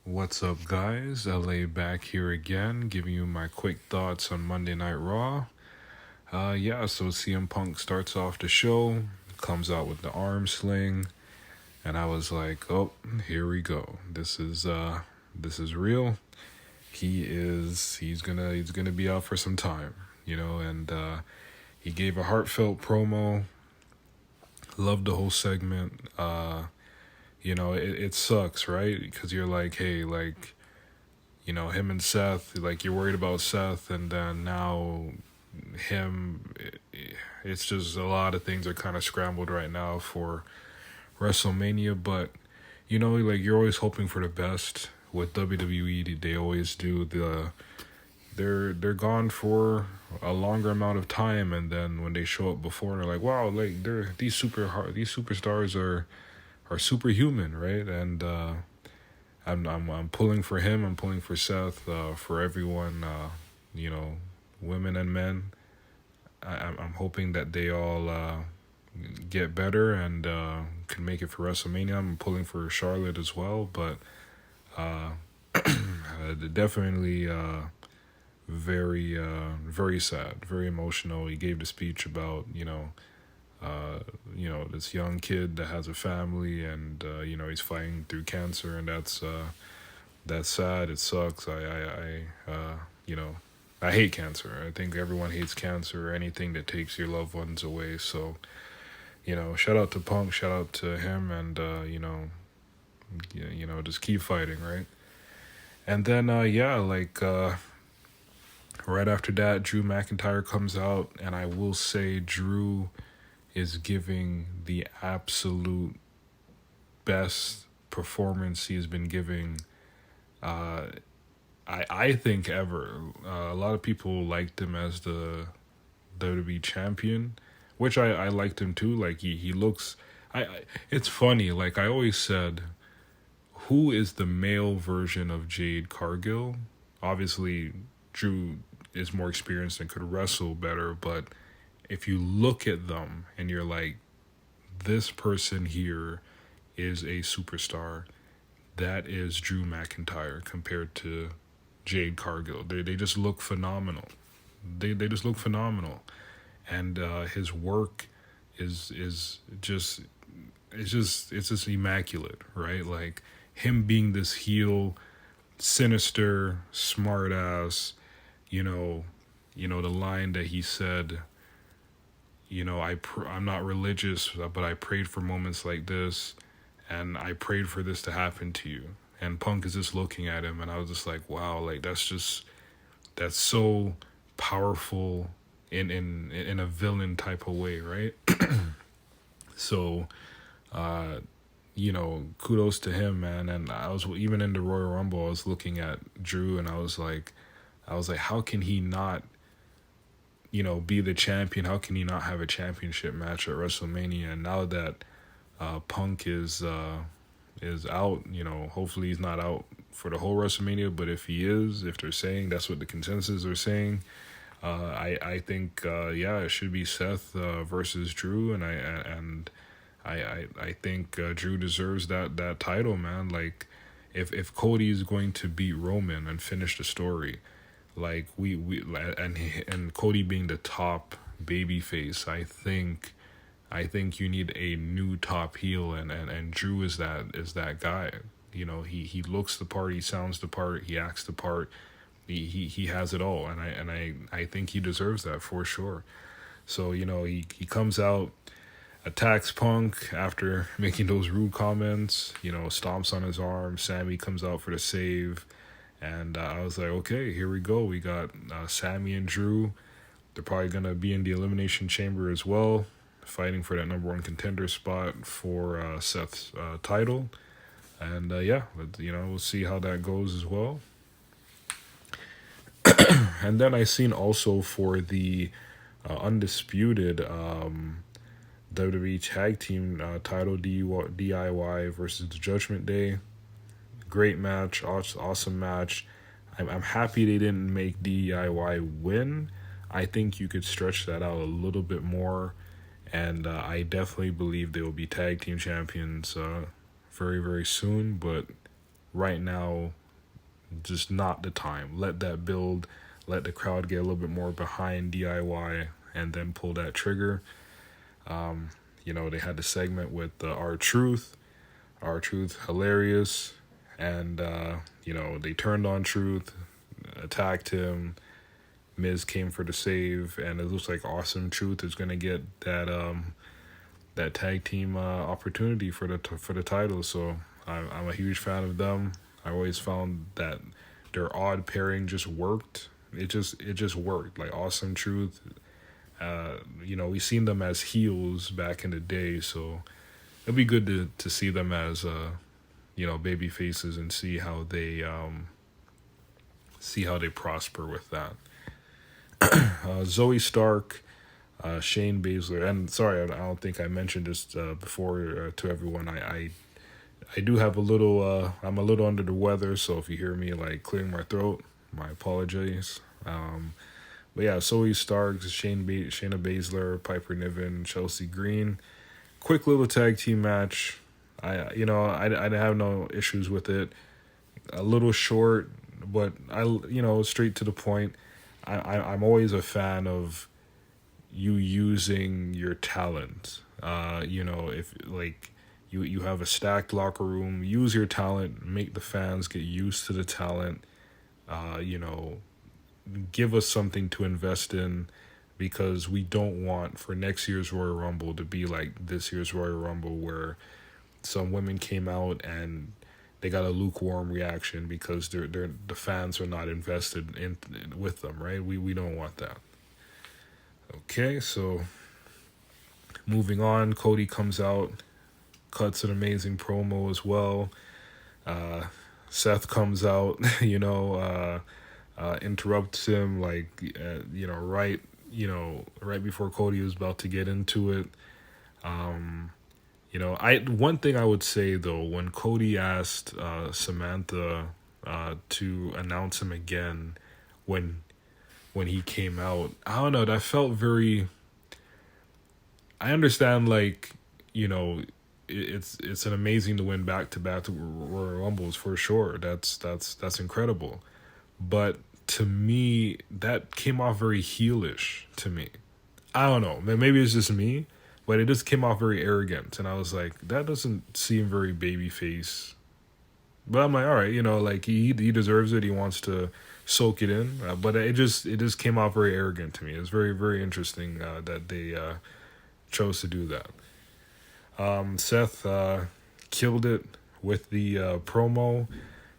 What's up, guys? LA back here again, giving you my quick thoughts on Monday Night Raw. So CM Punk starts off the show, comes out with the arm sling, and I was like, oh, here we go. This is real. He's gonna be out for some time, and he gave a heartfelt promo. Loved the whole segment. It sucks, right? Because you're like, hey, like, him and Seth, like, you're worried about Seth, and then now him, it's just a lot of things are kind of scrambled right now for WrestleMania, but, like, you're always hoping for the best. With WWE, they always do they're gone for a longer amount of time, and then when they show up before, they're like, wow, like, these superstars are superhuman, right? And I'm pulling for him. I'm pulling for Seth. For everyone, women and men. I'm hoping that they all get better and can make it for WrestleMania. I'm pulling for Charlotte as well, but definitely very very sad, very emotional. He gave the speech about this young kid that has a family, and he's fighting through cancer, and that's sad. It sucks. I hate cancer. I think everyone hates cancer or anything that takes your loved ones away. So, shout out to Punk, shout out to him, and just keep fighting, right? And then right after that, Drew McIntyre comes out, and I will say Drew is giving the absolute best performance he's been giving, I think, ever. A lot of people liked him as the WWE champion, which I liked him too. Like, he looks... It's funny, like, I always said, who is the male version of Jade Cargill? Obviously, Drew is more experienced and could wrestle better, but if you look at them and you're like, this person here is a superstar, that is Drew McIntyre compared to Jade Cargill. They just look phenomenal. They just look phenomenal, and his work is just it's just immaculate, right? Like, him being this heel, sinister, smart ass, the line that he said, I'm not religious, but I prayed for moments like this, and I prayed for this to happen to you. And Punk is just looking at him, and I was just like, wow, like, that's so powerful in a villain type of way, right? So, kudos to him, man. And I was, even in the Royal Rumble, I was looking at Drew, and I was like, how can he not, be the champion? How can he not have a championship match at WrestleMania? And now that Punk is out, hopefully he's not out for the whole WrestleMania, but if he is, if they're saying that's what the consensus are saying, I think it should be Seth versus Drew, and I think Drew deserves that title, man. Like, if Cody is going to beat Roman and finish the story, like, and Cody being the top baby face, I think you need a new top heel, and Drew is that guy. He looks the part, he sounds the part, he acts the part, he has it all, and I think he deserves that for sure. So, he comes out, attacks Punk after making those rude comments, stomps on his arm. Sammy comes out for the save, and I was like, okay, here we go. We got Sammy and Drew. They're probably going to be in the Elimination Chamber as well, fighting for that number one contender spot for Seth's title. And we'll see how that goes as well. And then I seen also for the undisputed WWE Tag Team title, DIY versus the Judgment Day. Great match, awesome match. I'm happy they didn't make DIY win. I think you could stretch that out a little bit more, and I definitely believe they will be tag team champions very, very soon. But right now, just not the time. Let that build, let the crowd get a little bit more behind DIY, and then pull that trigger. They had the segment with R-Truth, hilarious, and they turned on Truth, attacked him. Miz came for the save, and it looks like Awesome Truth is gonna get that tag team opportunity for the title. So I'm a huge fan of them. I always found that their odd pairing just worked. It just worked. Like Awesome Truth, we seen them as heels back in the day, so it'd be good to see them as baby faces and see how they prosper with that. Zoe Stark, Shane Baszler, and sorry, I don't think I mentioned this before to everyone. I do have a little. I'm a little under the weather, so if you hear me like clearing my throat, my apologies. But yeah, Zoe Stark, Shayna Baszler, Piper Niven, Chelsea Green. Quick little tag team match. I have no issues with it. A little short, but straight to the point. I'm always a fan of you using your talent. If like you have a stacked locker room, use your talent, make the fans get used to the talent. Give us something to invest in, because we don't want for next year's Royal Rumble to be like this year's Royal Rumble, where some women came out and they got a lukewarm reaction because the fans are not invested in with them, right? We don't want that. Okay, so moving on, Cody comes out, cuts an amazing promo as well. Seth comes out, interrupts him right before Cody was about to get into it. One thing I would say though, when Cody asked Samantha to announce him again when he came out, I don't know, that felt very. I understand, it's an amazing to win back-to-back Royal Rumbles for sure. That's incredible, but to me that came off very heelish to me. I don't know, maybe it's just me. But it just came off very arrogant, and I was like, that doesn't seem very babyface. But I'm like, all right, he deserves it. He wants to soak it in. But it just came off very arrogant to me. It's very, very interesting that they chose to do that. Seth killed it with the promo,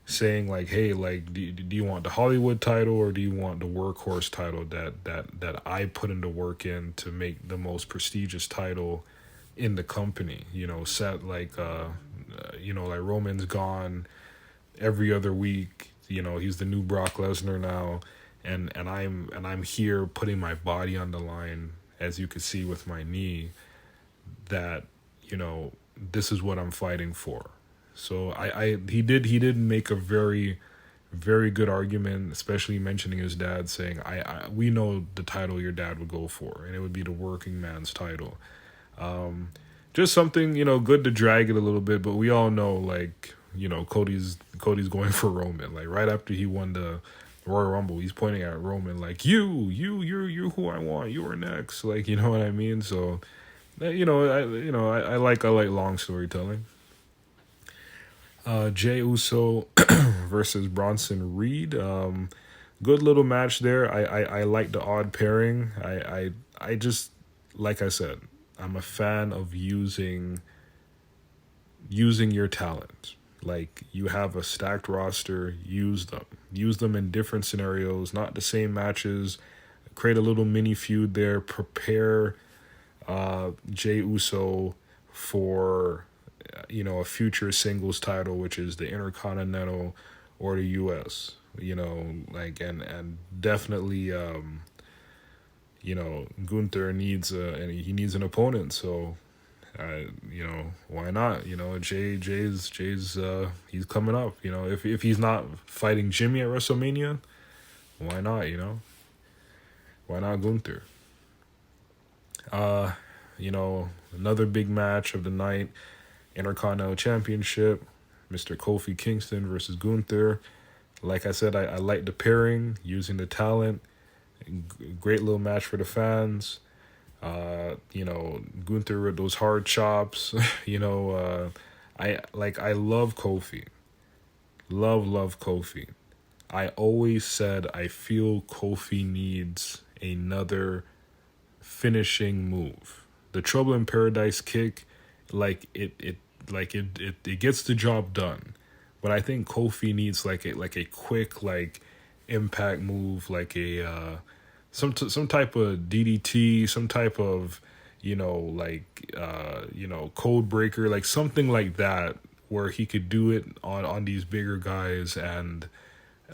saying like, hey, like, do you want the Hollywood title or do you want the workhorse title that I put into work in to make the most prestigious title in the company? Seth, like Roman's gone every other week. He's the new Brock Lesnar now, and I'm here putting my body on the line, as you can see with my knee, that this is what I'm fighting for. So he did make a very, very good argument, especially mentioning his dad, saying we know the title your dad would go for, and it would be the working man's title. Just something, good to drag it a little bit, but we all know, Cody's going for Roman. Like, right after he won the Royal Rumble, he's pointing at Roman like, you're who I want. You are next. Like, you know what I mean? So, I like long storytelling. Jey Uso versus Bronson Reed. Good little match there. I like the odd pairing. I just, like I said, I'm a fan of using your talent. Like, you have a stacked roster, use them in different scenarios, not the same matches. Create a little mini feud there. Prepare Jey Uso for a future singles title, which is the Intercontinental or the US, and definitely, Gunther needs an opponent. So, why not? Jay's he's coming up. If he's not fighting Jimmy at WrestleMania, why not? Why not Gunther? Another big match of the night. Intercontinental Championship, Mr. Kofi Kingston versus Gunther. Like I said, I like the pairing, using the talent. Great little match for the fans. Gunther with those hard chops. I love Kofi. Love Kofi. I always said I feel Kofi needs another finishing move. The Trouble in Paradise kick, it gets the job done. But I think Kofi needs like a quick impact move, like a some type of DDT, some type of code breaker, like something like that, where he could do it on these bigger guys, and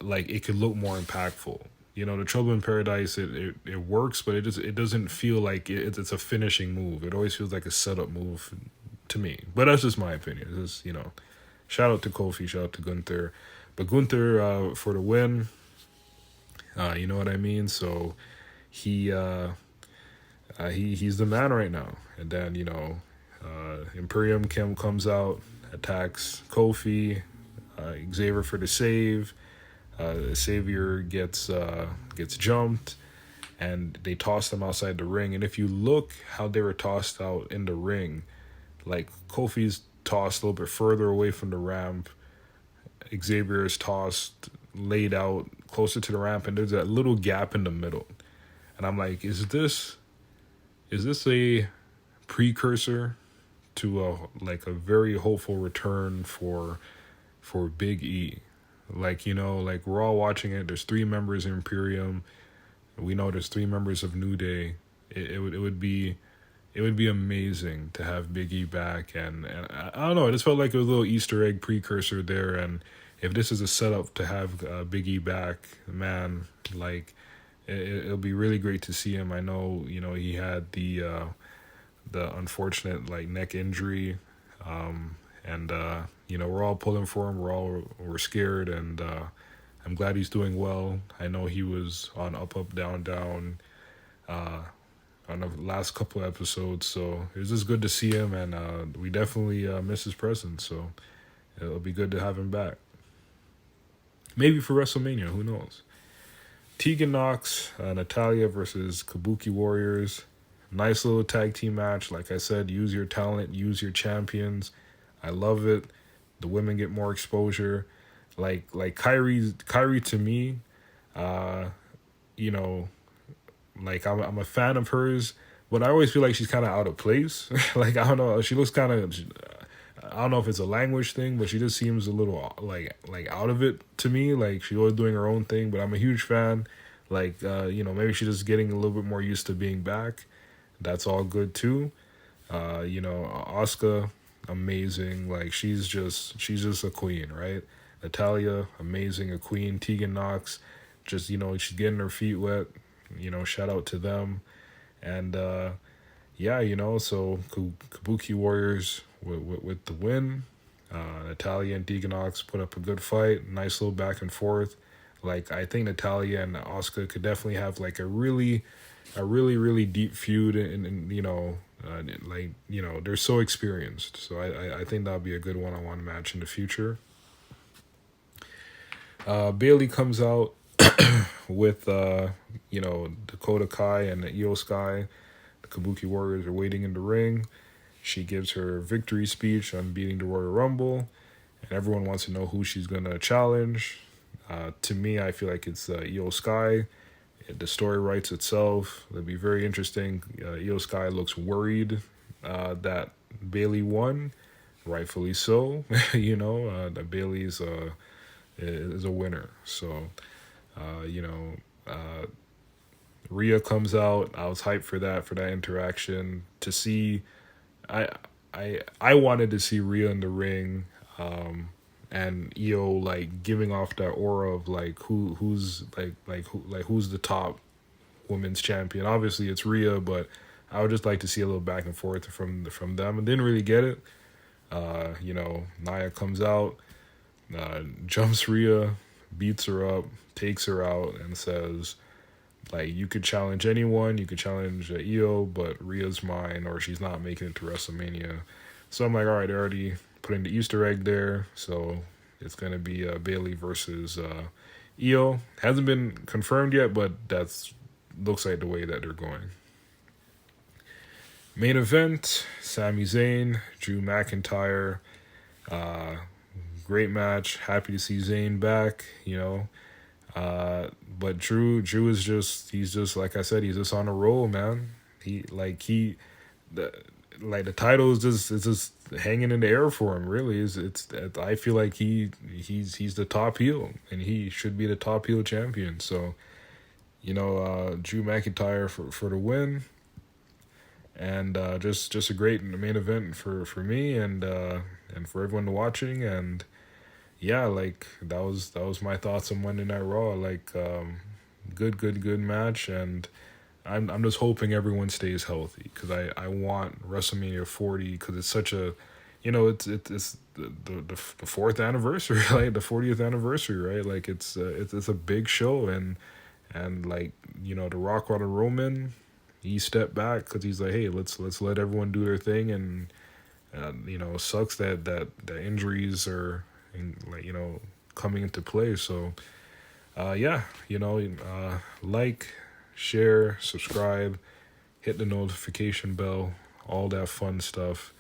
like it could look more impactful. The Trouble in Paradise, it works, but it doesn't feel like it's a finishing move. It always feels like a setup move to me. But that's just my opinion. It's just, shout out to Kofi, shout out to Gunther. But Gunther for the win, you know what I mean? So he's the man right now. And then, Imperium comes out, attacks Kofi, Xavier for the save. Xavier gets jumped, and they tossed him outside the ring. And if you look how they were tossed out in the ring, like Kofi's tossed a little bit further away from the ramp, Xavier is tossed, laid out closer to the ramp, and there's that little gap in the middle. And I'm like, is this a precursor to a very hopeful return for Big E? We're all watching it. There's 3 members in Imperium. We know there's 3 members of New Day. It would be amazing to have Big E back, and I don't know. I just felt like it was a little Easter egg precursor there. And if this is a setup to have Big E back, man, it'll be really great to see him. I know he had the unfortunate neck injury, we're all pulling for him. We're scared, and I'm glad he's doing well. I know he was on up, down, down on the last couple of episodes, so it was just good to see him, and we definitely miss his presence, so it'll be good to have him back. Maybe for WrestleMania, who knows? Tegan Nox, Natalya versus Kabuki Warriors. Nice little tag team match. Like I said, use your talent, use your champions. I love it. The women get more exposure. Like Kyrie to me, I'm a fan of hers, but I always feel like she's kind of out of place. I don't know. She looks kind of, I don't know if it's a language thing, but she just seems a little like out of it to me. She's always doing her own thing, but I'm a huge fan. Maybe she's just getting a little bit more used to being back. That's all good too. Asuka, amazing. She's just a queen, right? Natalya, amazing, a queen. Tegan Nox, just she's getting her feet wet. Shout out to them. And so Kabuki Warriors with the win. Natalya and Tegan Nox put up a good fight. Nice little back and forth. I think Natalya and Asuka could definitely have a really deep feud, and they're so experienced. So I think that'll be a good one-on-one match in the future. Bayley comes out with Dakota Kai and Io Sky. The Kabuki Warriors are waiting in the ring. She gives her victory speech on beating the Royal Rumble, and everyone wants to know who she's gonna challenge. To me, I feel like it's Io Sky. The story writes itself. It'll be very interesting. Io Sky looks worried that Bayley won, rightfully so. That Bayley is a winner. So, Rhea comes out. I was hyped for that interaction. To see, I wanted to see Rhea in the ring, and Io giving off that aura of who's the top women's champion. Obviously it's Rhea, but I would just like to see a little back and forth from them. And didn't really get it. Nia comes out, jumps Rhea, beats her up, takes her out, and says, you could challenge anyone, you could challenge Io, but Rhea's mine, or she's not making it to WrestleMania. So I'm like, all right, putting the Easter egg there. So it's gonna be Bailey versus Io. Hasn't been confirmed yet, but that's looks like the way that they're going. Main event: Sami Zayn, Drew McIntyre. Great match. Happy to see Zayn back. But Drew is he's just like I said, he's just on a roll, man. The title is just hanging in the air for him. Really, I feel like he's the top heel, and he should be the top heel champion. So, Drew McIntyre for the win, and just a great main event for me and for everyone watching. And yeah, like that was my thoughts on Monday Night Raw. Like, good match, and I'm just hoping everyone stays healthy, because I want WrestleMania 40, because it's such a, it's the fourth anniversary, like the 40th anniversary, right? Like it's a big show, and like The Rock or Roman, he stepped back because he's like, hey, let's let everyone do their thing, and it sucks that injuries are coming into play. So like, share, subscribe, hit the notification bell, all that fun stuff.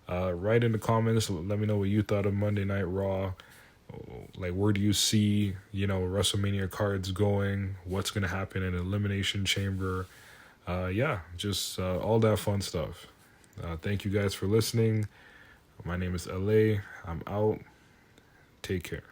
Write in the comments, let me know what you thought of Monday Night Raw. Like, where do you see WrestleMania cards going? What's gonna happen in Elimination Chamber? Just all that fun stuff. Thank you guys for listening. My name is LA. I'm out. Take care.